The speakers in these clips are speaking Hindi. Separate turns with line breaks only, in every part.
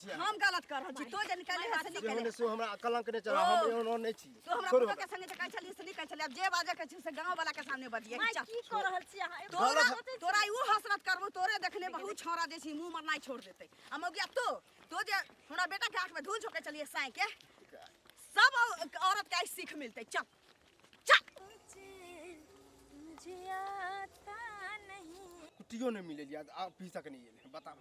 हम गलत कर रहल छी तो जे निकाले है से निकाले
हमने सो हमरा कलंक ने चला हम एहन नहीं छी
तो हमरा पुतो के संगे कहै छली से निकाल छली अब जे बाजे के छै से गांव वाला के सामने बजिए
मैं की कर रहल छी अहाँ
तोरा ऊ हसरत करबो तोरे देखने बहुत छौरा जे छी मुंह मरनाई छोड़ देतै हम गया तो जे हमरा बेटा के आंख में धूल झोंके चलिए साई के सब औरत के सीख मिलते चल चल
मुझे आता नहीं
कुटियो नहीं मिले लिया आप पी सक नहीं है बताब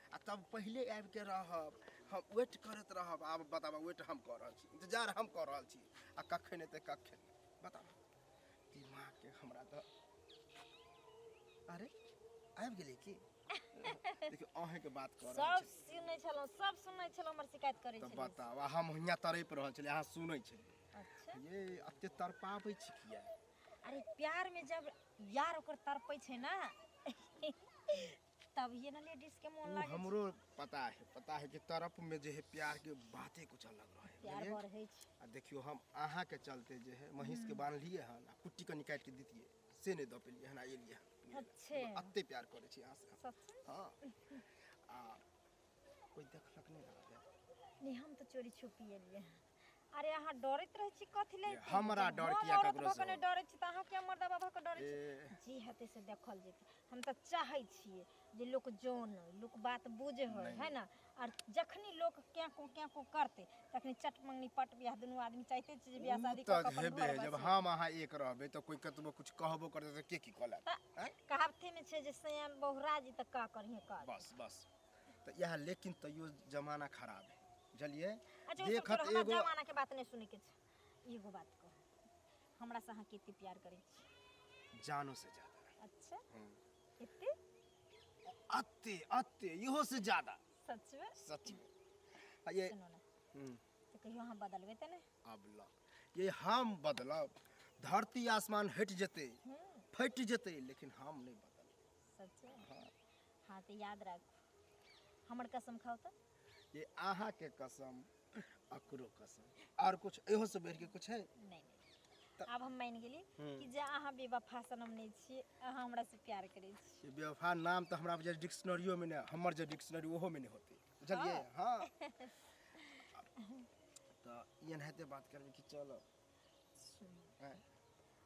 आ तब पहले आबि के रहब हम वेट करत रहब आब बताब वेट हम कर रहल छी इंतजार हम कर रहल छी आ कखे नहीं ते कखे बताब दिमाग के हमरा तो अरे आबि गेलै की देखियो अहे के बात कर रहल छी
सब सुनै छलो हमर शिकायत करै
छी तो बताब हम हिया तरैप रहल छी अहाँ सुनै छी
अच्छा
ये अत्ते तरपाबै छी किया
अरे प्यार में जब यार ओकर तरपै छै ना तब ये ना लेडीज के मन लागे
हमरो पता है कि तरफ में जो है प्यार के बातें कुछ अलग रहे
प्यार बढ़ै छै
आ देखियो हम आहा के चलते जे है महिष के बांध लिए हन आ कुट्टी के निकाल के दितिए से नहीं द पेलिए हन एलिए
अच्छे
अत्ते प्यार करे छी अहाँ से
सच
हां आ कोई देखलक नहीं रहा
नहीं हम तो चोरी छुपी एलिए अरे अहाँ डरैत रहै छी कथि ले
हमरा डर किया ककरो से
डरै छी त अहाँ के मर्दा बाबा के डरै छी जी हते से देखल जेते हम त चाहै छियै जे लोग जोन लोग बात बुझे होय है ना और जखनी लोग क्या को करते तखनी चटमंगनी पट बियाह दुनु आदमी चाहते छी जे बियाह शादी क अपन
हेबे जब हम आहा एक रहबे त कोई कतबो कुछ कहबो करते त के की कहला
कहावते में छै जे सयान बहुरा जी त का करही कर
बस त यह लेकिन तइयो जमाना खराब है चलिए
देखत एगो जमाना के बात नहीं सुने के छै एगो बात कह हमरा से अहाँ केते प्यार करै छी
जानो से ज्यादा
अच्छा एते
अत्ते इहो से ज्यादा
सच में
ये
सुनो ना तो कहियो हम बदलबे त ने
अब ला ये हम बदलब धरती आसमान हट जते फट जते लेकिन हम नहीं बदल
सच हां तो याद रख हमर कसम खाओ त
ये आहा के कसम अकरो कसम और कुछ एहो से बढ़ के कुछ है
नहीं अब हम मान गेली कि जे आहा बेवफा सनम नहीं छी आहा हमरा से प्यार करे छी
ये बेवफा नाम तो हमरा जे डिक्शनरियो में ने हमर जे डिक्शनरी ओहो में नहीं होते बुझलिए हां तो ये नहते बात करबे कि चलो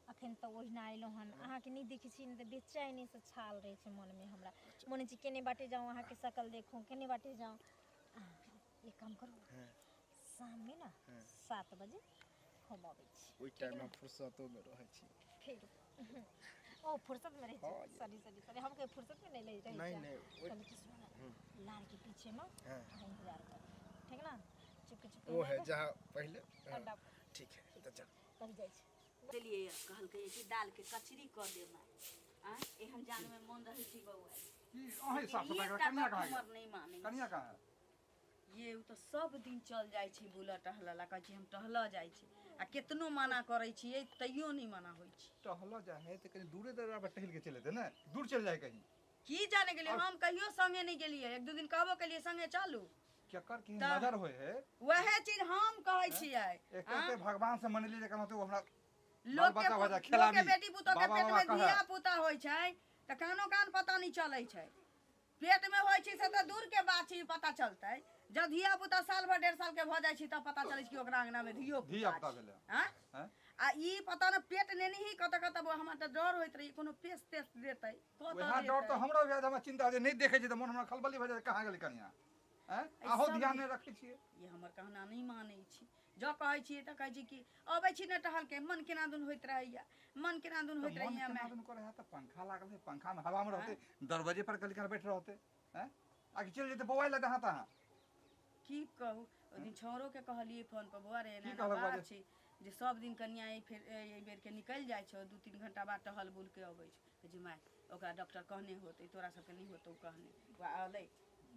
अखन तो ओहिना आइलो हन आहा के नहीं देखि छी न त बेचैनी से छाल रहे छै मन में हमरा मन छी केने बाटे जाऊं आहा के शकल देखूं केने बाटे जाऊं एक काम करू शाम में ना 7 बजे हम आबै छी
ओइ टाइम में फुर्सतो में रहै छी
फिर ओ फुर्सत में रह सॉरी हम के फुर्सत में नहीं ले रही नहीं लार के पीछे में इंतजार कर ठीक ना चुप
वो है जहां पहले ठीक है तो चल
कह जाय छै
चलिए कहल के कि दाल के कचरी कर दे मां एहन जान में मन रही छी बउआ
ई अहे साफ सफाई कन्या कहां है
नहीं माने
कन्या कहां है
ये तो सब दिन चल जाय छी बुला टहला कहै छी हम टहला जाय छी आ केतनो मना करै छी तइयो नहीं मना होई छी
टहला जाए त कहीं दूरे दरा पर टहल के चले थे ना दूर चल जाए कहीं
की जाने गेलिए हम कहियो संगे नहीं गेलिए एक दो दिन कहबो केलिए संगे चलू
क्या कर की नजर होए है
वहे चीज हम कहै छियै
एकते भगवान से मन ले कहनो तो हमरा
लोग के बेटी पुतो के पेट में धिया पुता होय छै त कानो कान पता नहीं चलै छै पेट में होय छै से त दूर के बात छै पता चलतै जब धिया पुता साल भर 1.5 साल के भ जाय छी त पता चलै छै कि ओकरा अंगना में धिया पुता
भेले
हां आ ई पता न पेट ने नहीं कत हमरा त डर होइत रही कोनो पेस तेस देतै
वहां डर तो हमरा व्याध हमरा चिंता जे नहीं देखे छै त मन हमरा खलबली भ जाय कहां गेल कन्या हैं आहो ध्यान नहीं रखै छियै
ये हमर कहना नहीं मानै छी जो कहै छी त कहै छी कि अबै छी न टहल के मन केना दुन होइत रहैया मन केना दुन होइत रहैया
मन केना दुन करे है त पंखा लागल है पंखा में हवा में रहते दरवाजे पर कल कर बैठ रहते हैं आगे चल जेते मोबाइल लगा हां
की कहू ओ दिन छोरो के कहलिए फोन पर बुआ रे ना बात छी जे सब दिन कन्या ए बेर के निकल जाय छ 2-3 घंटा बाद टहल बुल के अबै छ जे माय ओकरा डॉक्टर कहने होते तोरा सब के नहीं होतो कहने वा आले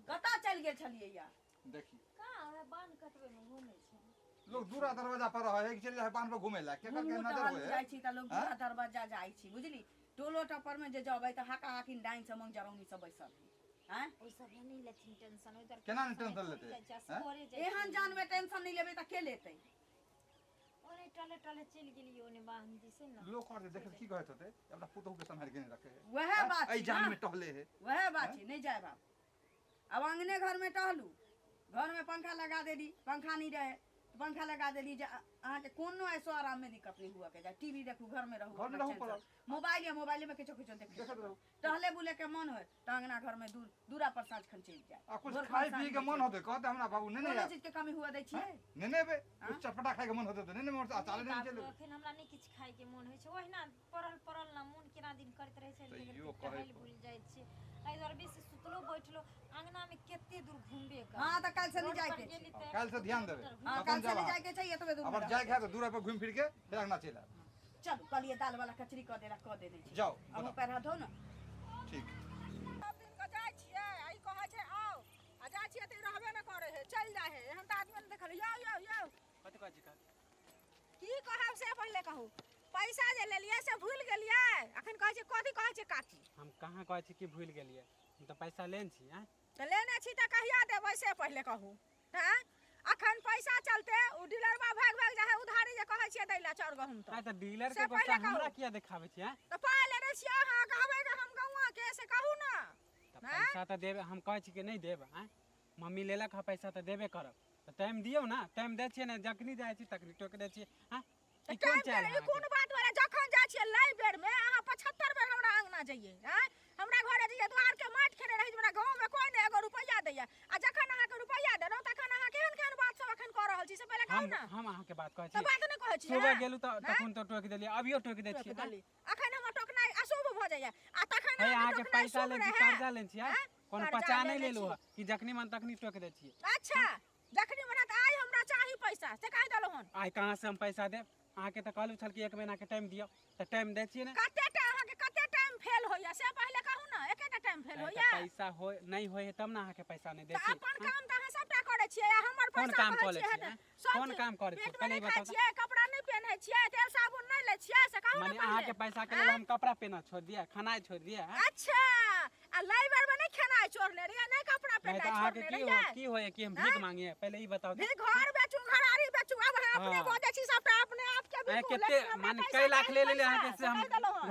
कता चल गेल छलिए या
देखी
का है बांध कटवे में घूमे छै
लोग दूरा दरवाजा पर रहे चल जाए बांध पर घूमे ला के कर के नजर होए
जाय छी त लोग दूरा दरवाजा जाय छी बुझली टोलो टपर में जे जबै त हाका हाकिन डाइन से मंग जरौनी सब बैसल हैं
ओइ सब नहीं लेथिन टेंशन उधर
केना टेंशन लेते
एहन जान में टेंशन नहीं लेबे त के लेतै
ओने टले टले चल गेली ओने बांध दिसे न
लोग कर देख की कहत होते अपना पुतहु के संभाल के नहीं रखे
वह बात
ए जान में टहले है
वह बात नहीं जाए बाप अब अंगने घर में टहलू घर में पंखा लगा देली, पंखा नहीं रहे तो पंखा लगा देली। अहाँ के कोनो ऐसो आराम में दिक्कत नहीं हुआ के जा टीवी देखू, घर में रहू,
घर में रहू पड़ल।
मोबाइल में किछो किछो देखते रहू। टहले बुले के मन होय त अंगना घर में दूरा पर साँझ खन चल जाए।
आ कुछ खाई पी के मन होते कहते हमरा बाबू ने
कोनो चीज के कमी हुआ दै छियै
ने बे कुछ चटपटा खाए के मन होते तो ने मोर चाले नहीं चले।
एखन हमरा नहीं किछ खाए के मन होइ छै, ओहिना पड़ल ना मन केना दिन करैत रहै छै,
तैयो
लेकिन
कहै
टहल बुल जाइ छै। एहि दुआरे बेसी सुतलो बैठलो अंगना में केते दूर घूमबे कर।
हां त काल से नहीं जाए के
काल से ध्यान देबे।
हां काल से नहीं जाए के छै, एतबे दूर
अब जाए खा तो दूर पर घूम फिर के फिर अंगना चला।
चल कलिए दाल वाला कचरी क देने छै।
जाओ
अब पैर हाथ धो न।
ठीक
सब दिन के जाइ छियै, आई कहै छै आओ आ जाइ छियै त रहबे न करे है, चल जाय है। हम त आदमी न देखल यो
कथि कहै छी का?
की कहब से पहिले कहू। पैसा जे लेलियै से भूल गेलियै, अखन कहै छै कथि कहै छै काकी।
हम कहाँ कहै छी कि भूल गेलियै, हम तऽ पैसा लेन छी।
त लेने छी त कहिया देबै से पहिले कहू। हैं अखन पैसा चलते उ डीलरवा भाग जाय है उधारी जे कहै छियै दैला चाउर गहूम त।
तऽ डीलर
से
के पैसा
पहिले कहू।
हमरा किया देखाबै छी?
त पाइ लेने छियै अहाँ, कहबै कि हम गौआ के से कहू न।
तऽ पैसा तऽ देबे, हम कहै छी कि नहीं देब। मम्मी लेलक है पैसा तऽ देबे करब। तऽ टाइम दियौ ना, टाइम दै छियै ने, जखनी जाइ छी तखनी टोक दै छियै। ई कोन चाल
ई कोन बात वाला जखन जाइ छियै लै बेर में अहाँ 75 बेर हमरा अंगना जाइए। हैं हमरा घरे जाइए द्वार के माटि खेने रही, हमरा गांव में कोई नहीं एगो रुपैया दैया। आ जखन अहाँ के रुपैया देलौ तखन अहाँ केहन बात सब अखन कह रहल छी से पहिले कहू ना।
हम अहाँ के बात कहै
त
छी।
बात नहि कहै छी।
सुबह गेलू तऽ तखन तो टोक देलियै, अभियो टोक दै छियै।
अखन हमर टोकनाइ अशुभ भ जाइए। आ तखन
हे अहाँ के पैसा
शुभ
ले छी,
रहै।
कर्जा लेन छी। कोनो
कर्जा
पचा नहीं
लेने
लेलू
छी।
है कि जखनी मन तखनी टोक दै छियै।
अच्छा जखनी मने त आइ हमरा चाही पैसा से कहि देलौ हन।
आइ कहाँ से हम पैसा देब? अहाँ के तऽ कहलू छल कि 1 महीना के टाइम दियौ, तऽ टाइम दै छियै ने।
कते टाइम फेल होइया से पहिले कहू ना। एकेटा टाइम फेल
तऽ
होइया।
पैसा हो नहीं होय तब ना अहाँ के पैसा नहीं दै
त
छियै।
अपन काम त अहाँ सबटा करै छियै, हमर
कोन
पैसा
काम
कहै
कऽ लै
छियै
छियै?
सब
कोन
चीज।
काम करै छियै?
पेट में
पहिले ई
नहीं खाइ
बताउ।
छियै, कपड़ा नहीं पहनै छियै, तेल साबुन नहीं लै छियै से कहू ना
माने अहाँ के
पहिले।
पैसा के लेल हम कपड़ा पहना छोड़ दिया, खाना छोड़ दिया?
अच्छा आ लाई बेर में नहीं खेनाइ छोड़ने रहिए, नहीं कपड़ा
नहीं
पहनाइ
तो अहाँ के
छोड़ने
की
रहिए।
की होय कि हम भीख मांगिए? पहले ई बताओ।
भी घर बेचू, घरारी बेचू, अब हम अपने
हाँ।
बोझे छी सबटा अपने आप के
अहाँ
बिल्कुल।
केते माने कई लाख ले लेले अहाँ के से हम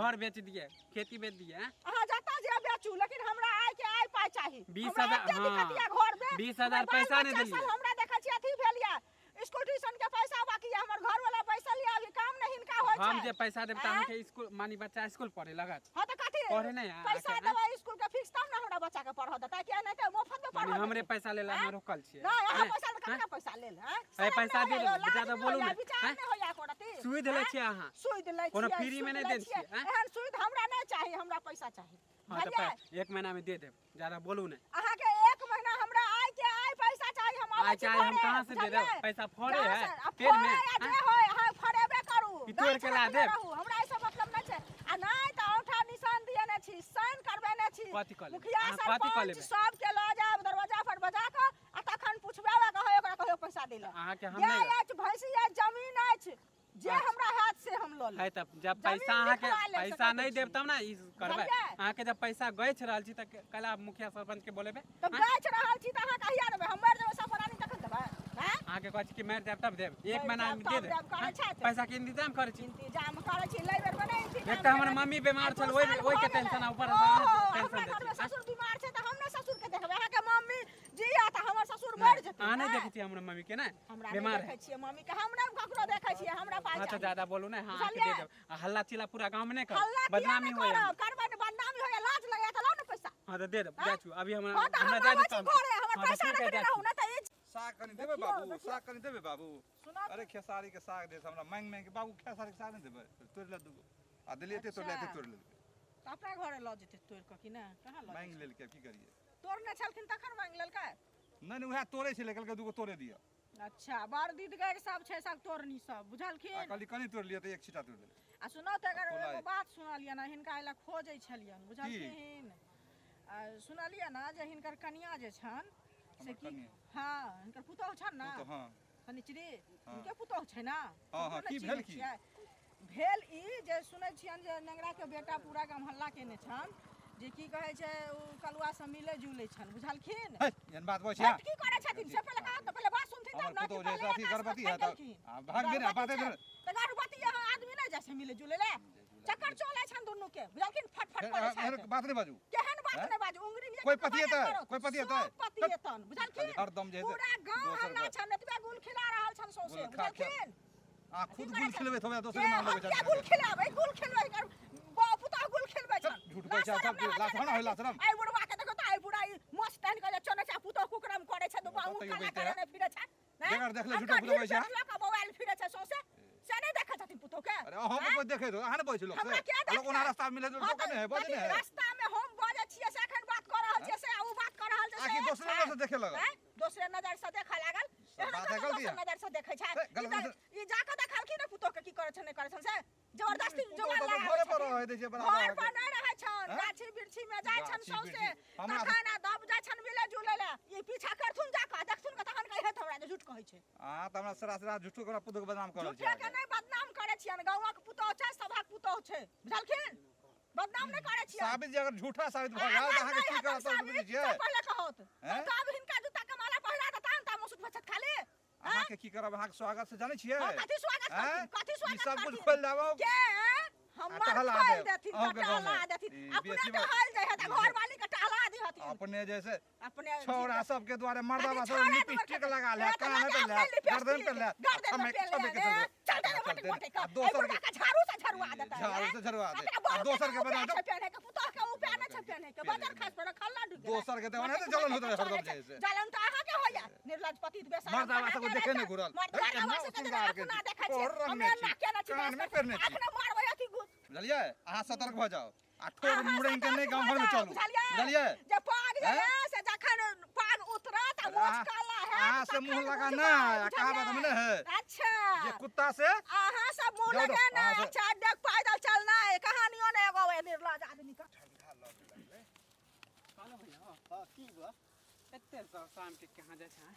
घर बेच दिए, खेती बेच दिए।
अहाँ जता जे बेचू, लेकिन हमरा आइ के आइ पाइ चाही।
20,000
हमरा एते दिक्कत यऽ घर में।
20,000 पैसा नहीं देलिए।
हमरा देखै छी अथी भेल यऽ स्कूल ट्यूशन के पैसा बाकी है, हमर घर वाला पैसा लिया, अभी काम नहीं हिनका होय छै।
हम जे पैसा देब त अहाँ के स्कूल मानी बच्चा स्कूल पढ़े लगत।
हां त कथि
पढ़े नहीं आ
पैसा देबै स्कूल के फिक्स तब ना हमरा बच्चा के पढ़ा देता, कि नहीं त मुफ्त में
माने
पढ़ा।
हमरे पैसा लेला हम रोकल छियै।
नहीं अहाँ पैसा कतना पैसा लेल हैं?
ए पैसा दे दो, ज्यादा बोलू
ना
ना।
विचार नहीं होया कोडती।
सुई देले छियै अहाँ।
सुई लै छियै।
कोनो फ्री में नहीं देन छियै।
एहन सुई हमरा नहीं चाही, हमरा पैसा चाही।
हां त 1 महीना में दे देब, ज्यादा बोलू नहीं।
अहाँ के 1 महीना हमरा आइ के आइ पैसा चाही। हम
आइ चाहे हम कहाँ से दे देब? पैसा फड़े है पेड़ में।
जे होय हां फरेबे करू।
ई तोड़ के ला देब।
हमरा ऐसा मतलब नहीं छै। आ नहीं त औठा निशान दिएने छी, साइन करबेने छी।
कथि कऽ लेबै?
मुखिया
अहाँ कथि कऽ
सरपंच
लेबै?
सब के ल जाब दरवाजा पर बजा के आ तखन पुछबे कहै ओकरा कहियो पैसा देला।
अहाँ के हम
गाय
नहीं
अछि, भैंसी अछि, जमीन अछि, जे हमरा हाथ से हम ल
है
लेब।
तब जब
जमीन
पैसा अहाँ के
लिखवा लेब
पैसा
सकैत
नहीं देब
छी।
तब ना ई करबै।
बुझलियै?
अहाँ के जब पैसा गछ रहल छी त कला मुखिया सरपंच के बोलेबे।
त बेच रहल छी त अहाँ कहिया देबै? हम मर जेबै सफरानी तखन देबै। हैं
अहाँ के कहै छी कि मार देब तब देब, 1
मारि
महीना
देब
में
तब
दे देब।
देब, करै छै तऽ।
पैसा के इंतजाम करै छी।
इंतजाम करै छी, लै बेर बनै इंतजाम।
एक त हमर मम्मी बीमार छल, ओइ के टेंशन ऊपर से टेंशन
हमरा
दै
घर में
छी।
ससुर बीमार छै त हम ने ससुर के देखबै। अहाँ के मम्मी जिया त हमर ससुर मर जेतै।
अहाँ नहीं देखै छी हमर मम्मी के ना
हमरा
बीमार
नहीं
है।
देखै छियै मम्मी के, हमरा ककरो देखै छियै, हमरा पाइ
हाँ तो
चाही।
ज्यादा बोलू ना। हाँ आके दे
बुझलियै?
देब। आ हल्ला चिल्ला पूरा गांव में नहीं कर,
हल्ला किया
बदनामी
नहीं
होय।
करब? करबै ने बदनामी होय, लाज लगे त लो ने पैसा।
हाँ तो दे देब, जा छु अभी हमरा
हां त
हमरा
हम
जाय दे
आबै छी
काम।
घरे, हमर
हाँ, तो
पैसा
ठीक है,
रखने
जा
रहू
छु।
ना त ई
साग कनी देबे
देखियौ,
बाबू,
देखियौ।
साग कनी देबे बाबू।
सुना
अरे खेसारी के साग दे हमरा मांग मांग के बाबू खेसारी के साग नहीं देबे। तोड़ ले दूगो आ दिलिए ते तोड़ ले ते तोड़ ले।
त अपना घरे ल जेतै तोड़ के कि ना? कहां ल
मांग लेल के की करिए?
तोड़ने छलखिन तखन मांग लेलकै।
नहीं उहे तोड़े छै लेकल के दूगो तोड़े दिया।
अच्छा बड़ दीदगार सब छै, सब तोड़नी सब बुझलखिन।
आ कली कनी तोड़ लिया त एक छिटा तोड़ ले।
आ सुनो त अगर
खोलाइ।
एगो बात सुनलियै ना, हिनका एला खोजै छलियन बुझलखिन। आ सुनलियै ना जे हिनकर कनिया जे छन से
हमर
की
कनिया?
हां हिनकर पुतौह छन ना,
तो हां
कनिचरी
हाँ।
हुनके पुतौह छै ना।
हाँ, हाँ, की भेल की?
भेल ई जे सुनै छियन जे नंगरा के बेटा पूरा गाम हल्ला केने छन जे की कहै छै उ कलुआ से मिले जुले छन बुझलखिन।
है एहन बात बोल छै।
हट की करे छथिन से पहिले कहा त पहिले बात सुनथिन तब
हमर
ना।
पुतौह जे अथी गर्भवती है त भाग गेल बाते
त गर्भवती यहाँ आदमी नहीं जैसे मिले जुले ले। चक्कर चले छन दुनू के बुझलखिन फटफट करे
एहन
छन
बात नहीं बाजू
केहन बात
हैं?
नहीं बाजू उंगली में
कोई पति है कोई पति है
सब पति एतन बुझलखिन
हरदम जे
पूरा गांव हल्ला छन एतबे गुल खिला रहल छन सौसे
गुल खा-
बुझलखिन
आ खुद गुल खिलबे थोबे
के
दोसर मान
हम
लेबे
क्या गुल खिलाबै गुल खिलबै कर बापुता गुल खिलबै छन
झूठ कहै छै सब लाश होना होला शरम
आई बुढ़वा के देखो त आई बुढ़ा मस्त तहन के चने छा पुतो कुकरम करे छ तो बाऊ
तो
काला
बैठे
करे ने फिरे छ
बेगर देखले झूठो पुतो कहै छै
का मोबाइल फिरे छ सौसे से नहीं देखा छथिन पुतो के
अरे हम को देखे दो आने बैठ लोग
हमरा
से
क्या
लोग ओना रास्ता में मिले तो
हाँ,
कने है बजे है
रास्ता में हम बाजे छिए से एखन बात कर रहल छिए से उ बात कर रहल छै
आखिर दोसर नजर से देखे लगा
हैं दूसरे नजर से देखा लागल
सब बात है गलती है।
नजर से देखे छै
गलत
ई जाके देखल की ने पुतो के की करे छ नहीं करे छ से जबरदस्ती
तो
जोगाड़
घरे
लगा
पर रह दे छै
घर
बराबर
पर नहीं रहे छन
हैं?
गाछी बिरछी में जाय छन
गाछी
सौसे
बिरछी। हमरा-
तखन दब जाय छन मिले जुले ले ई पीछा करथुन जाके देखथुन के तखन कहे हमरा जे झूठ कहै छै
हां त हमरा सरासरा झूठो करा पुतो के बदनाम करल
झूठे
छै
के नहीं बदनाम करे छियन गांव के पुतो छै सभा पुतो छै बुझलखिन बदनाम नहीं करे छियन
साबित जे अगर झूठा साबित भ जाए त अहाँ के की करत बुझै छियै
पहले कहत
हैं?
तो अब हिनका जूता के माला पहिरा देता त मुसुत बचत खाली
अहाँ के की करब अहाँ के स्वागत से जानै छियै
हाँ, कथी स्वागत
हैं?
करथिन कथी
ई
स्वागत
सब कुछ
करथिन?
खोल देबो
के हमर
टहला
खोल
देब।
देथिन
अहूँ के
टहला
गाँव में।
देथिन
ई
अपने
बेसी बात-
टहल जाय है त घर वाली के टहला दी हथिन
अपने जैसे
अपने
छौड़ा सब के द्वारे मर्दा
अरे
बस
छौड़ा
लिपस्टिक
द्वारे-
लगा ले
ए, तो
कान पे
लगा
ले
लिपस्टिक,
गर्दन पे ले
गर्दन पे
छबे
ले,
के
ए, चल दे
चल
मोटे
दे।
मोटे का
आ दोसर
बुढ़ा का झाड़ू से झड़वा देता है
झाड़ू से झड़वा दे।
अपना
आ
बहू
दोसर के बना दो।
पहने के पुतह के ऊ पहने छै पहने के बदर खास पर खल्ला ढुक
दोसर के देवा नहीं तो जलन होत रहे हरदम जैसे
जलन त अहाँ के होया निर्लज पतित बेसारा
मर्दा वाला सबको देखे नहीं घुरल
मर्दा
एना
वाला सबको
सिंगार के
ना देखे छै
और रंग
हमे
में
ना
छी
केना छी
कान में पहनने छी
अपना मारबै अथी गुद
बुझलिए अहाँ सतर्क भ जाओ आ ठोर मुड़ै के नहीं गांव घर में चलू बुझलिए
जे पाग जे
हैं?
है से जखन पाग उतरत आ मोछ काला है
अहाँ से मुंह लगा ना कहावत में नहीं है
अच्छा
ये कुत्ता से
अहाँ सब मुंह
जाओ,
लगे ना
अहाँ से-
अच्छा देख पैदल चलना है कहानियों ने एगो है निर्लज आदमी का
चलो भैया
हां की बा
एते शाम के कहाँ जाय छै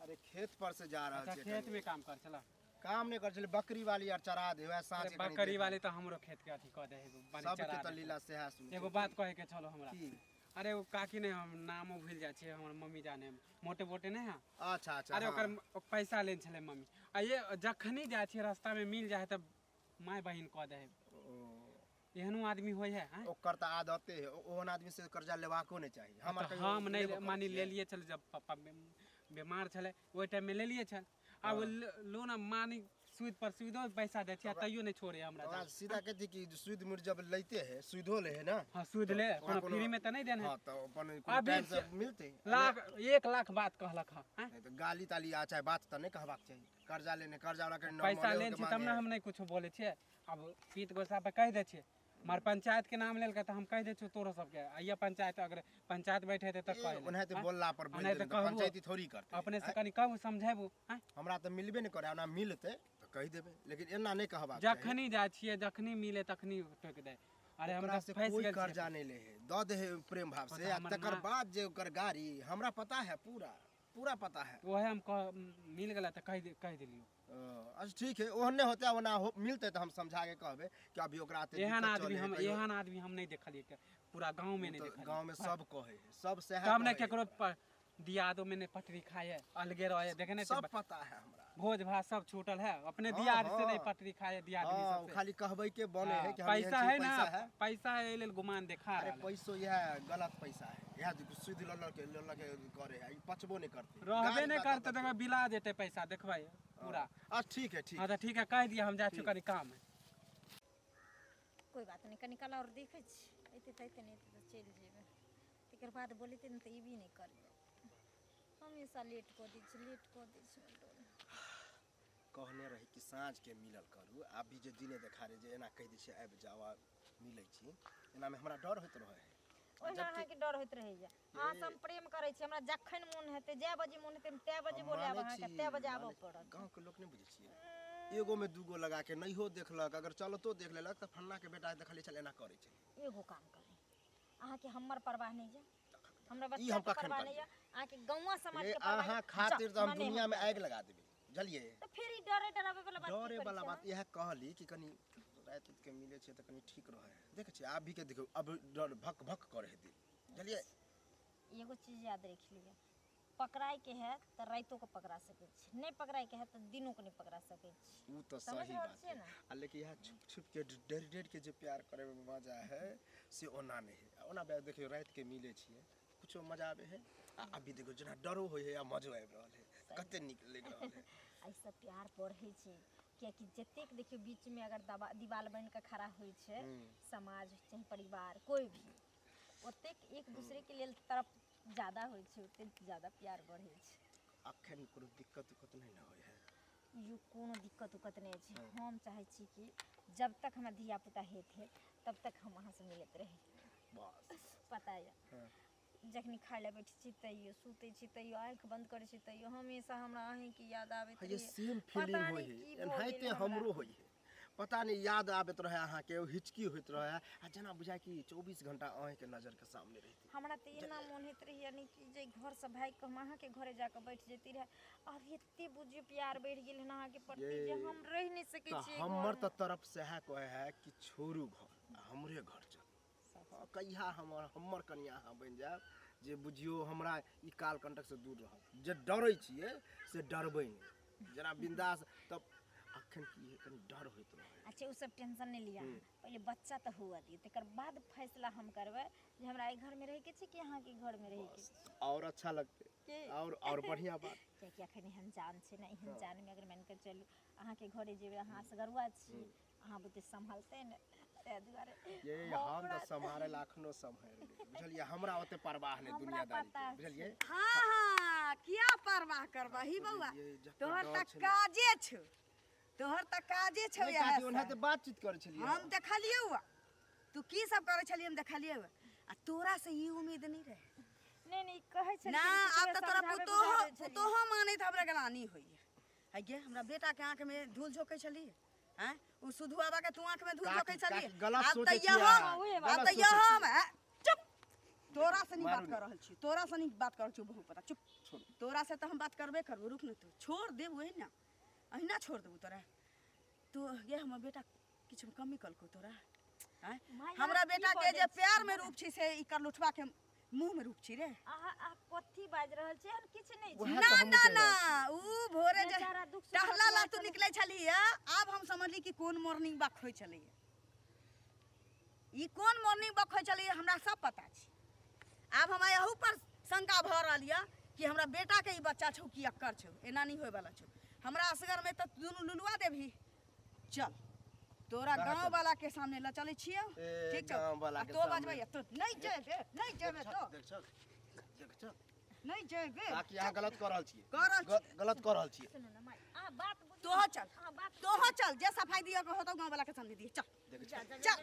अरे खेत पर से जा रहल
अच्छा
छियै
खेत
कनी।
में काम कर चला
काम नहीं कर चले बकरी वाली और चरा दे वह साँझ के कनी
बकरी
देख।
वाले तो हमरो खेत के अथी कह दे एगो बानी
सबके
चरा
तो
दे।
लीला से है सुन
एगो बात कहे के चलो हमरा
की
अरे वो काकी ने हम नामो भूल जाय छै हमर मम्मी जाने मोटे मोटे नहीं है
अच्छा अच्छा
अरे
हाँ।
ओकर पैसा लेन छले मम्मी आ ये जखनी जाय छै रास्ता में मिल जाय तब माय बहिन कह दे एहनो आदमी होय है हैं?
ओकर त आदते है ओहन आदमी से कर्जा लेवाको नहीं चाहिए
तो
कहियो
हम नहीं
लेबो
मानी
करै
ले
छियै।
लिए चल जब पापा बीमार छले ओहि टाइम में ले लिए छल अब लोन मानी सूद पर सूदो पैसा दे छियै तैयो नहीं छोड़े हमरा
ओकरा
जान।
सीधा कहती कि सूद मूर जब लेते है सूदो ले है ना
हाँ सूद ले
ओकरा
कोनो
कोनो-
फ्री में तो नहीं देने
हाँ तो अपन
अभी
टाइम से
से-
मिलते
लाख 1 लाख बात कहलक हाँ हैं?
नहीं तो गाली ताली आ चाहे बात तो नहीं कहबाक चाहिए कर्जा लेने कर्जा वाला के
पैसा
नॉर्मल
लेन छी तब ना हम नहीं कुछ बोले छियै अब पीत गोसा पे कह दे छियै मार पंचायत के नाम लेल के तो हम कह दे छियै तोरो सबके आइया पंचायत अगर पंचायत बैठे थे तो कह ले,
उन्हें तो
हैं?
बोलला पर बोल
नहीं
दे
तो कहबो,
पंचायती थोड़ी करते
अपने से
हैं।
कनी कहू समझेबू हैं?
हमरा तो मिलबे नहीं करे ना मिलते तो कह देबे लेकिन एना नहीं कहबाक
जखनी जाइ छियै जखनी मिले तखनी टोक दे अरे हम
ओकरा
तो
से
फंस
कोई
गेल
कर्जा
छियै
नहीं ले है द दे है प्रेम भाव से
तो
आ
हमर
तकर
माँ-
बाद जे ओकर गाड़ी हमरा पता है पूरा पूरा पता है
ओहे हम कह मिल गेला तो कह देलियो
अच्छा ठीक है ओहने होते ओना मिलते तो हम समझा के कहबे कि अभी ओकरा आते
एहन
दिक्कत
आदमी
चले है,
हम
कहियो-
एहन आदमी हम नहीं देखलिए के पूरा गांव में नहीं
तो
देखलिए
गांव में सब कहे है, सब सह
तब ने केकरो दियादो में नहीं पटरी खाए अलगे रहे देखे नहीं
सब पता है हमरा
भोज भात सब छूटल है अपने
हाँ,
दियाद से
हाँ।
नहीं पटरी खाए दियादनी
हाँ
सबसे
खाली कहबे के बने है कि हम
पैसा
एहन
है
चीज
ना
पैसा है
पैसा है लेल गुमान देखा
अरे
रहल है।
पैसो यह गलत पैसा है यह सुध लल के करे है ई पचबो नहीं करते
रहबे
गाड़ी
नहीं
बात
करते
करते।
तो बिला देते पैसा देखबै पूरा
अच्छा ठीक है ठीक
हाँ तो ठीक है कह दिया हम जा
ठीक।
कनी काम है
कोई बात नहीं कनी कल और देखे छी एते तैते नहीं तो चल जेबे तकर बाद बोलते न त ई भी नहीं करबे हमेशा लेट कर दी छी
कहने रही कि साँझ के मिलल करू अभी जे दिने देखा रहे जे एना कह दै छै आबि जाओ आ मिलै छी एना में हमरा डर होइत रहे है
ओहिना अहाँके डर होइत रहैया अहाँ से हम प्रेम करै छी हमरा जखन मोन हेतै जै बजे मोन हेतै तै बजे बोले आब अहाँके तै बजे आबऽ पड़त
गाँव के लोग नहीं बुझे छियै एगो में दूगो लगा के नहियो देखलक अगर चलतो देख लेलक तो फन्ना के बेटा देखले चल एना करे छै
एगो काम करी अहाँके हमर परवाह नहीं जा हमरा
ई
बच्चा
हम
के
कखन
परवाह
करियै?
नहीं जा अहाँके गौवा समाज
ये
के परवाह
अहाँ
नहीं।
खातिर
जा,
तो हम
मने
दुनिया में
हम
आग लगा देबे बुझलिए
तो फिर ई डरे डरावे वाला बात
डरे
की
वाला
करै
बात
छी
यह कहली कि कनी रात उत के मिले छै तो कनी ठीक रहे देखे छियै अभी के देखो अब डर भक भक करे है दिल बुझलिए
अहाँ? एगो चीज याद रख लिया पकड़ाई के है तो रातों को पकड़ा सके छी, नहीं पकड़ाई के है तो दिनों को नहीं पकड़ा सके छी।
वो तो
समझ
सही
रहल
बात
छियै
है
ना?
लेकिन यहाँ छुप छुप के डर डर के जो प्यार करे में मजा है से ओना नहीं है। ओना बे देखियो रात के मिले छिए कुछो मजा आवे है अभी देखो जना डरो होय है या मजो आबि रहल है कते निक लग रहल है।
ऐसा प्यार बढ़े छै कियाकि जतेक देखियो बीच में अगर दीवार बन के खड़ा होय छै समाज चाहे परिवार कोई भी ओतेक एक दूसरे के लेल तरफ ज्यादा होय छै ओतेक ज्यादा प्यार बढ़े छै।
अखन कोनो दिक्कत उक्कत नहीं ना होय है।
यो कोनो दिक्कत उक्कत नहीं छै। हम चाहे छी कि जब तक हमरा धिया पुता हेत तब तक हम अहाँ से मिलत रही।
बस
पता है जखनी खाय ले बैठी छी तैयो सुते छी तैयो आँख बंद करे छी तैयो हमेशा हमरा अहीं की याद आबैत
ये
रही।
सेम फीलिंग होय है एनाहिते हमरो होय है। पता नहीं याद आबैत रहे अहाँ के हिचकी होइत रहे आ जना बुझाय कि 24 घंटा अहीं के नजर के सामने रहती।
हमरा त एना मन होइत रही यानी कि जे घर से भाग के हम अहाँ के घरे जाके बैठ जेती रहे। अब एते बुझियो प्यार बढ़ गेल है अहाँ के प्रति जे हम रह नहीं सके छी।
हमर त तरफ से है कहे है कि छोड़ू घर हमरे घर चल कहिया हमर कन्या अहाँ बन जाब जे बुझियो हमरा ई काल कंटक से दूर रह जे डरै छिए से डरबै नहीं जना बिंदास तब अखन की है कनी डर होइत रहे।
अच्छा उ सब टेंशन नहीं लिया पहले बच्चा तो हुआ दिए तकर बाद फैसला हम करबे जे हमरा ए घर में रह के छी कि अहाँ के घर में रह के
और अच्छा लगते और बढ़िया बात
कियाकि अखन एहन जान छै ना एहन जान में अगर मान के चलू अहाँ के घरे जेबे अहाँ असगरुआ छी अहाँ बुते संभालते न ते दुआरे
ये हम तो संभारे लाखनो संभाल बुझलिए हमरा ओते परवाह नहीं दुनियादारी बुझलिए।
हाँ हाँ किया परवाह करबही बउआ तोहर तक काजे छ तोहर तक काजे छ
नहीं काजी ओनाते बातचीत करे छलिए
हम देखलिए हुआ तू की सब करे छलिए हम देखलिए हुआ आ तोरा से ई उम्मीद नहीं रहे।
नहीं कहे छै
ना अब तो तोरा पुतोह माने त हमरा गलानी होई है गे हमरा बेटा के आंख में धूल झोंके छलिए हैं उ सुधुआबा के तू आंख में धूल झोंके छलिए
गलत
अब
सोचे
त
छियै
अब त हम चुप तोरा से नहीं बात कर रहल छी तोरा से नहीं बात कर छी बहुत पता चुप तोरा से तो हम बात करबे करबो रुक न तू छोड़ देब वही ना अहिना छोड़ देबू तोरा तो ये हमर बेटा किछु कमी कलको तोरा हैं हमरा बेटा के जे प्यार में रूप छी से ई कर लुठवा के मुंह में रूप छी रे
आ कथी बाज रहल छै हम किछ नहीं
वएह
ना
तो हमहूँ
ना
कह
ना
रहल
ऊ भोरे जे
बेचारा दुख सुख
टहला ला
बतुआ
तू निकले छली अब हम समझली कि कौन मॉर्निंग वॉक होय छली ई कौन मॉर्निंग वॉक होय छली हमरा सब पता छै। अब हमरा यहू पर शंका भ रहल या कि हमरा बेटा के ई बच्चा छौ कि अक्कर छौ एना नहीं होय वाला छौ हमरा असगर में त दुनू लुलुआ देबही चल तोरा गांव वाला के सामने ल चले छियो ठीक छौ
गाँव वाला के
तो
सामने।
बजबै तो नहीं जेबे तो
देख चल देख चल
नहीं जेबे
ताकि यहाँ गलत कर रहल छिए
कर रहल छी।
गलत कर रहल छिए
सुनो ना माय आ बात बुझ
तोह चल
हां बात
तोह चल जे सफाई दियो के होतो गांव वाला के सामने दिए चल
देख
चल